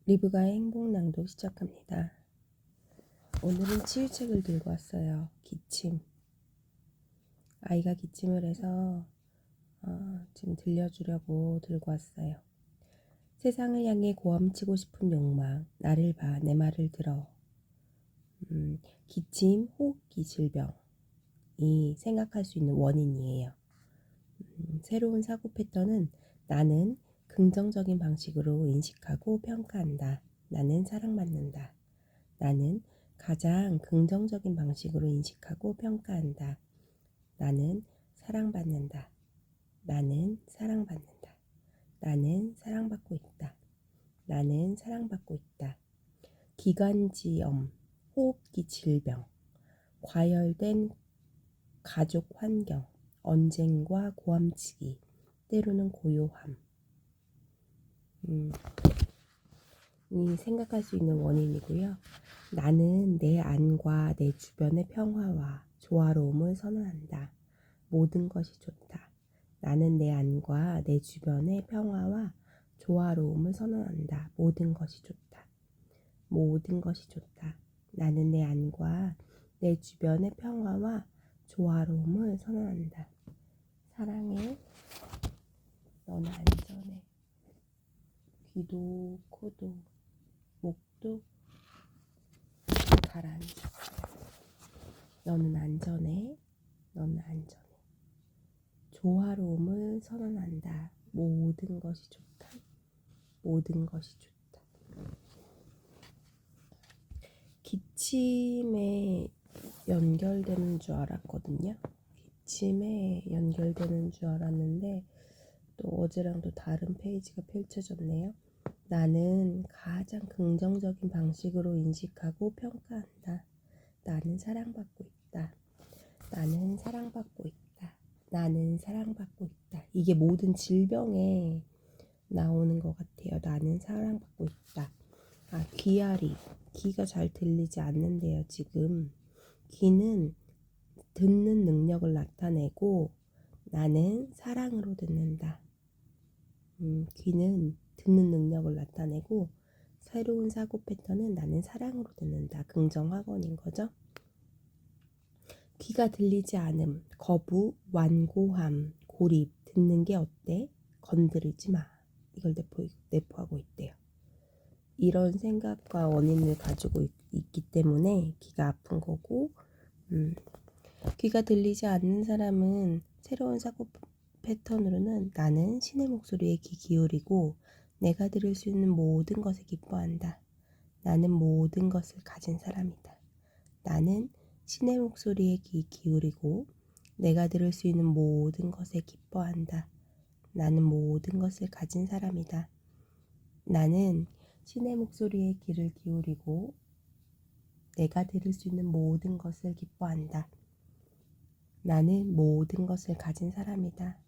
리브가의 행복낭독 시작합니다. 오늘은 치유책을 들고 왔어요. 기침. 아이가 기침을 해서 지금 들려주려고 들고 왔어요. 세상을 향해 고함치고 싶은 욕망, 나를 봐, 내 말을 들어. 기침, 호흡기 질병이 생각할 수 있는 원인이에요. 새로운 사고 패턴은 나는 긍정적인 방식으로 인식하고 평가한다. 나는 사랑받는다. 나는 가장 긍정적인 방식으로 인식하고 평가한다. 나는 사랑받는다. 나는 사랑받는다. 나는 사랑받고 있다. 나는 사랑받고 있다. 기관지염, 호흡기 질병, 과열된 가족 환경, 언쟁과 고함치기, 때로는 고요함. 이 생각할 수 있는 원인이고요. 나는 내 안과 내 주변의 평화와 조화로움을 선언한다. 모든 것이 좋다. 나는 내 안과 내 주변의 평화와 조화로움을 선언한다. 모든 것이 좋다. 모든 것이 좋다. 나는 내 안과 내 주변의 평화와 조화로움을 선언한다. 사랑해. 너는 안전해. 귀도, 코도, 목도 가라앉아. 너는 안전해. 너는 안전해. 조화로움을 선언한다. 모든 것이 좋다. 모든 것이 좋다. 기침에 연결되는 줄 알았거든요. 기침에 연결되는 줄 알았는데 또 어제랑 또 다른 페이지가 펼쳐졌네요. 나는 가장 긍정적인 방식으로 인식하고 평가한다. 나는 사랑받고 있다. 나는 사랑받고 있다. 나는 사랑받고 있다. 이게 모든 질병에 나오는 것 같아요. 나는 사랑받고 있다. 귀아리. 귀가 잘 들리지 않는데요, 지금. 귀는 듣는 능력을 나타내고 나는 사랑으로 듣는다. 귀는 듣는 능력을 나타내고 새로운 사고 패턴은 나는 사랑으로 듣는다. 긍정학원인 거죠. 귀가 들리지 않음, 거부, 완고함, 고립, 듣는 게 어때? 건드리지 마. 이걸 내포하고 있대요. 이런 생각과 원인을 가지고 있기 때문에 귀가 아픈 거고, 귀가 들리지 않는 사람은 새로운 사고 패턴으로는 나는 신의 목소리에 귀 기울이고 내가 들을 수 있는 모든 것에 기뻐한다. 나는 모든 것을 가진 사람이다. 나는 신의 목소리에 귀 기울이고 내가 들을 수 있는 모든 것에 기뻐한다. 나는 모든 것을 가진 사람이다. 나는 신의 목소리에 귀를 기울이고 내가 들을 수 있는 모든 것을 기뻐한다. 나는 모든 것을 가진 사람이다.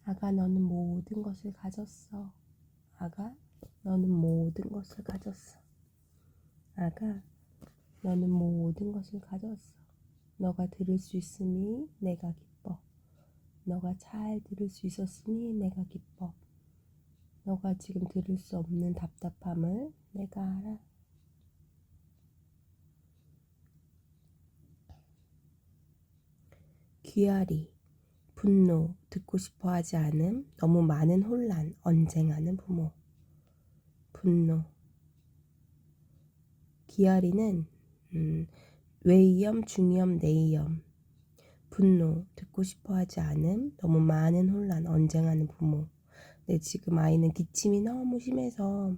아가, 너는 모든 것을 가졌어. 아가, 너는 모든 것을 가졌어. 아가, 너는 모든 것을 가졌어. 너가 들을 수 있으니 내가 기뻐. 너가 잘 들을 수 있었으니 내가 기뻐. 너가 지금 들을 수 없는 답답함을 내가 알아. 귀아리, 분노, 듣고 싶어 하지 않음, 너무 많은 혼란, 언쟁하는 부모. 분노. 귀아리는 외이염, 중이염, 내이염. 분노, 듣고 싶어 하지 않음, 너무 많은 혼란, 언쟁하는 부모. 근데 지금 아이는 기침이 너무 심해서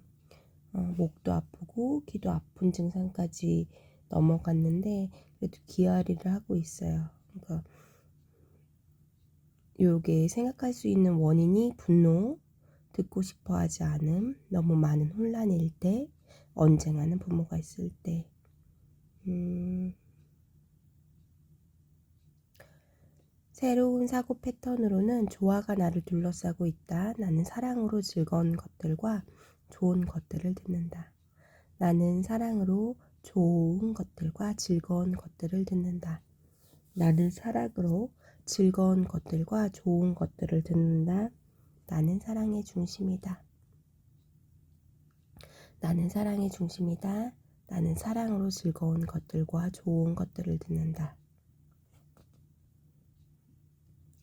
목도 아프고 귀도 아픈 증상까지 넘어갔는데 그래도 귀아리를 하고 있어요. 그러니까 요게 생각할 수 있는 원인이 분노, 듣고 싶어 하지 않음, 너무 많은 혼란일 때, 언쟁하는 부모가 있을 때. 새로운 사고 패턴으로는 조화가 나를 둘러싸고 있다. 나는 사랑으로 즐거운 것들과 좋은 것들을 듣는다. 나는 사랑으로 좋은 것들과 즐거운 것들을 듣는다. 나는 사랑으로 즐거운 것들과 좋은 것들을 듣는다. 나는 사랑의 중심이다. 나는 사랑의 중심이다. 나는 사랑으로 즐거운 것들과 좋은 것들을 듣는다.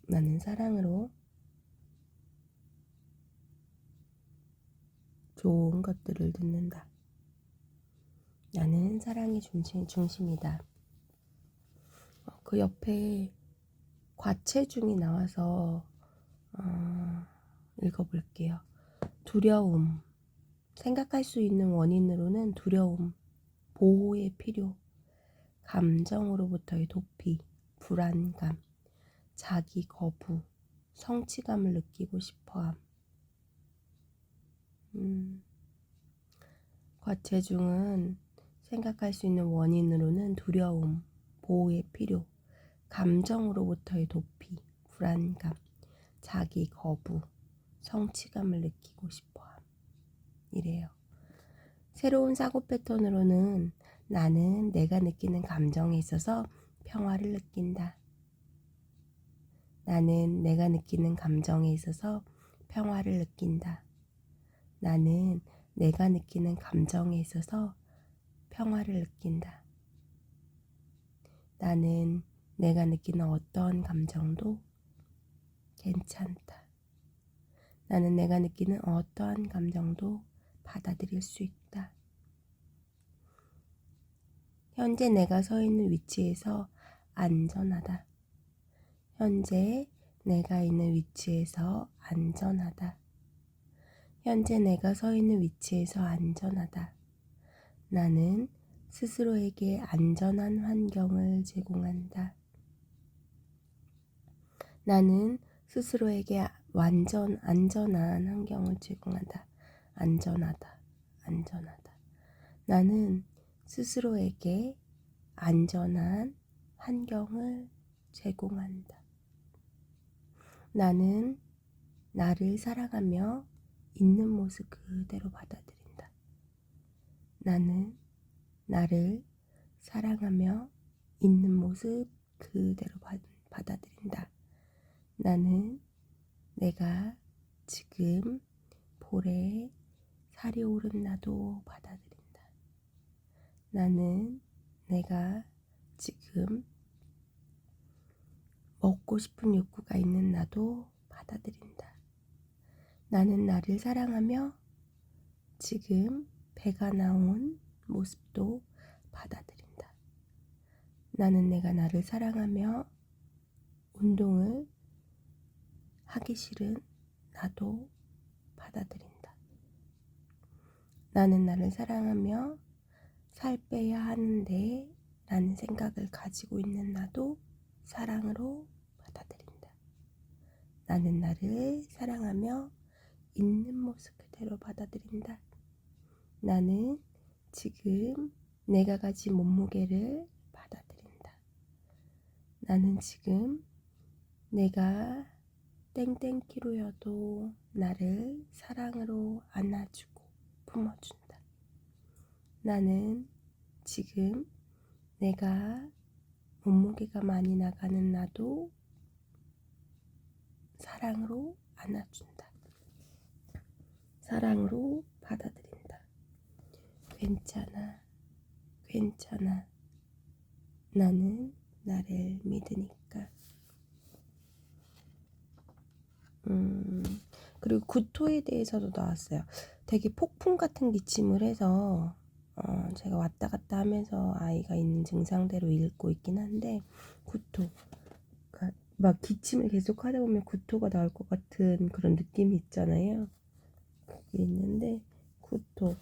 나는 사랑으로 좋은 것들을 듣는다. 나는 사랑의 중심이다. 그 옆에 과체중이 나와서 읽어볼게요. 두려움. 생각할 수 있는 원인으로는 두려움, 보호의 필요, 감정으로부터의 도피, 불안감, 자기 거부, 성취감을 느끼고 싶어함. 과체중은 생각할 수 있는 원인으로는 두려움, 보호의 필요, 감정으로부터의 도피, 불안감, 자기 거부, 성취감을 느끼고 싶어함. 이래요. 새로운 사고 패턴으로는 나는 내가 느끼는 감정에 있어서 평화를 느낀다. 나는 내가 느끼는 감정에 있어서 평화를 느낀다. 나는 내가 느끼는 감정에 있어서 평화를 느낀다. 나는 내가 느끼는 어떤 감정도 괜찮다. 나는 내가 느끼는 어떠한 감정도 받아들일 수 있다. 현재 내가 서 있는 위치에서 안전하다. 현재 내가 있는 위치에서 안전하다. 현재 내가 서 있는 위치에서 안전하다. 나는 스스로에게 안전한 환경을 제공한다. 나는 스스로에게 완전 안전한 환경을 제공한다. 안전하다. 안전하다. 나는 스스로에게 안전한 환경을 제공한다. 나는 나를 사랑하며 있는 모습 그대로 받아들인다. 나는 나를 사랑하며 있는 모습 그대로 받아들인다. 나는 내가 지금 볼에 살이 오른 나도 받아들인다. 나는 내가 지금 먹고 싶은 욕구가 있는 나도 받아들인다. 나는 나를 사랑하며 지금 배가 나온 모습도 받아들인다. 나는 내가 나를 사랑하며 운동을 하기 싫은 나도 받아들인다. 나는 나를 사랑하며 살 빼야 하는데 라는 생각을 가지고 있는 나도 사랑으로 받아들인다. 나는 나를 사랑하며 있는 모습 그대로 받아들인다. 나는 지금 내가 가진 몸무게를 받아들인다. 나는 지금 내가 땡땡 키로여도 나를 사랑으로 안아주고 품어준다. 나는 지금 내가 몸무게가 많이 나가는 나도 사랑으로 안아준다. 사랑으로 받아들인다. 괜찮아. 괜찮아. 나는 나를 믿으니까. 그리고 구토에 대해서도 나왔어요. 되게 폭풍 같은 기침을 해서 제가 왔다 갔다 하면서 아이가 있는 증상대로 읽고 있긴 한데, 구토, 그러니까 막 기침을 계속 하다 보면 구토가 나올 것 같은 그런 느낌이 있잖아요. 그게 있는데, 구토,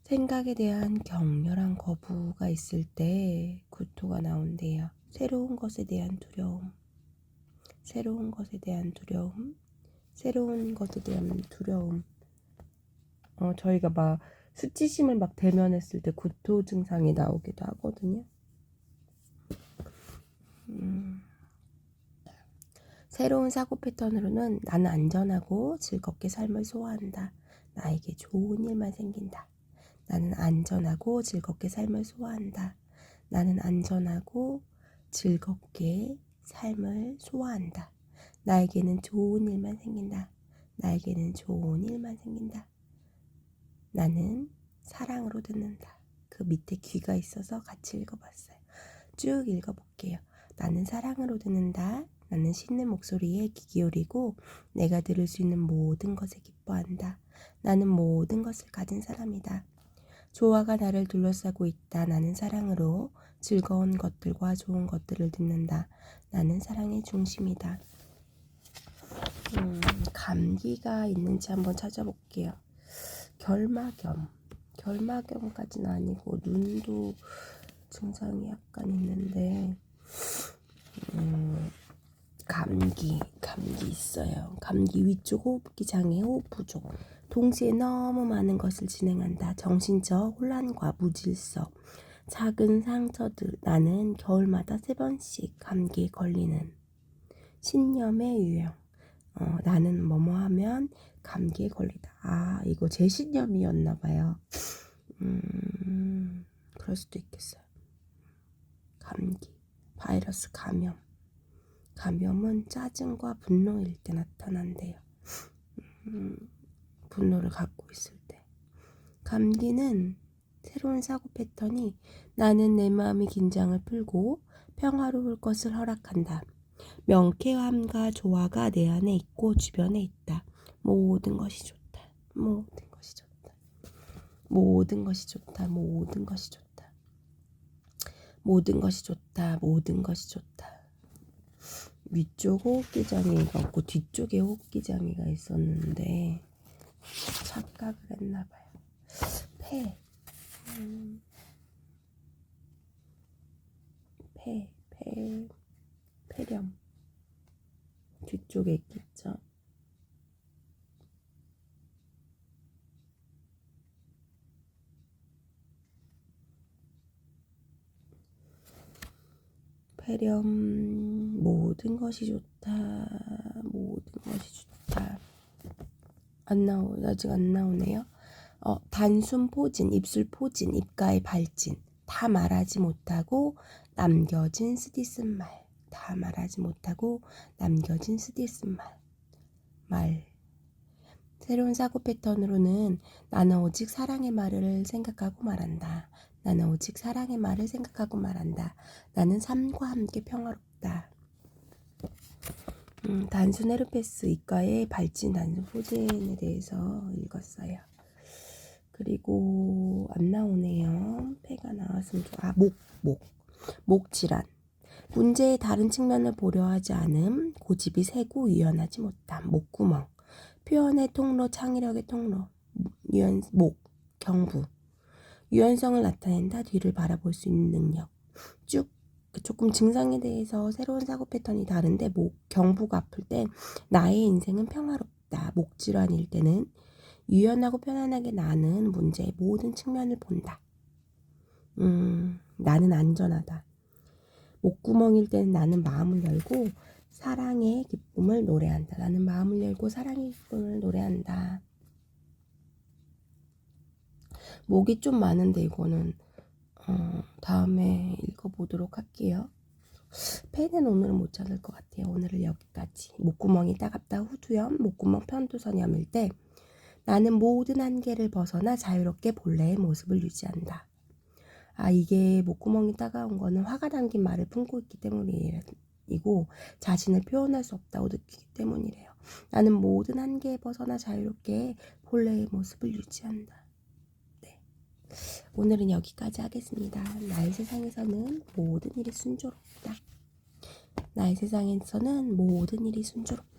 생각에 대한 격렬한 거부가 있을 때 구토가 나온대요. 새로운 것에 대한 두려움, 새로운 것에 대한 두려움, 새로운 것에 대한 두려움. 저희가 막 수치심을 막 대면했을 때 구토 증상이 나오기도 하거든요. 새로운 사고 패턴으로는 나는 안전하고 즐겁게 삶을 소화한다. 나에게 좋은 일만 생긴다. 나는 안전하고 즐겁게 삶을 소화한다. 나는 안전하고 즐겁게 삶을 소화한다. 나에게는 좋은 일만 생긴다. 나에게는 좋은 일만 생긴다. 나는 사랑으로 듣는다. 그 밑에 귀가 있어서 같이 읽어봤어요. 쭉 읽어볼게요. 나는 사랑으로 듣는다. 나는 씻는 목소리에 귀 기울이고 내가 들을 수 있는 모든 것에 기뻐한다. 나는 모든 것을 가진 사람이다. 조화가 나를 둘러싸고 있다. 나는 사랑으로 즐거운 것들과 좋은 것들을 듣는다. 나는 사랑의 중심이다. 감기가 있는지 한번 찾아볼게요. 결막염까지는 아니고 눈도 증상이 약간 있는데 감기 있어요. 감기 위쪽 호흡기 장애, 호흡 부족. 동시에 너무 많은 것을 진행한다. 정신적 혼란과 무질서, 작은 상처들. 나는 겨울마다 3번씩 감기에 걸리는 신념의 유형. 나는 뭐뭐 하면 감기에 걸리다. 아, 이거 제 신념이었나 봐요. 그럴 수도 있겠어요. 감기, 바이러스 감염. 감염은 짜증과 분노일 때 나타난대요. 분노를 갖고 있을 때. 감기는 새로운 사고 패턴이 나는 내 마음의 긴장을 풀고 평화로울 것을 허락한다. 명쾌함과 조화가 내 안에 있고 주변에 있다. 모든 것이 좋다. 모든 것이 좋다. 모든 것이 좋다. 모든 것이 좋다. 모든 것이 좋다. 모든 것이 좋다. 위쪽 호흡기장애가 없고 뒤쪽에 호흡기장애가 있었는데 착각을 했나봐요. 폐렴 뒤쪽에 있겠죠. 폐렴 모든 것이 좋다. 모든 것이 좋다. 아직 안 나오네요. 단숨 포진, 입술 포진, 입가의 발진, 다 말하지 못하고 남겨진 쓰디쓴 말, 다 말하지 못하고 남겨진 쓰디쓴 말. 새로운 사고 패턴으로는 나는 오직 사랑의 말을 생각하고 말한다. 나는 오직 사랑의 말을 생각하고 말한다. 나는 삶과 함께 평화롭다. 단순 헤르페스 입가의 발진 단순 포진에 대해서 읽었어요. 그리고 안 나오네요. 폐가 나왔으면 목 질환. 문제의 다른 측면을 보려 하지 않음, 고집이 세고 유연하지 못함, 목구멍. 표현의 통로, 창의력의 통로, 경부. 유연성을 나타낸다, 뒤를 바라볼 수 있는 능력. 조금 증상에 대해서 새로운 사고 패턴이 다른데 경부가 아플 땐 나의 인생은 평화롭다. 목 질환일 때는 유연하고 편안하게 나는 문제의 모든 측면을 본다. 나는 안전하다. 목구멍일 때는 나는 마음을 열고 사랑의 기쁨을 노래한다. 나는 마음을 열고 사랑의 기쁨을 노래한다. 목이 좀 많은데 이거는 다음에 읽어보도록 할게요. 펜은 오늘은 못 찾을 것 같아요. 오늘은 여기까지. 목구멍이 따갑다, 후두염, 목구멍 편두선염일 때 나는 모든 한계를 벗어나 자유롭게 본래의 모습을 유지한다. 이게 목구멍이 따가운 거는 화가 담긴 말을 품고 있기 때문이고 자신을 표현할 수 없다고 느끼기 때문이래요. 나는 모든 한계에 벗어나 자유롭게 본래의 모습을 유지한다. 네. 오늘은 여기까지 하겠습니다. 나의 세상에서는 모든 일이 순조롭다. 나의 세상에서는 모든 일이 순조롭다.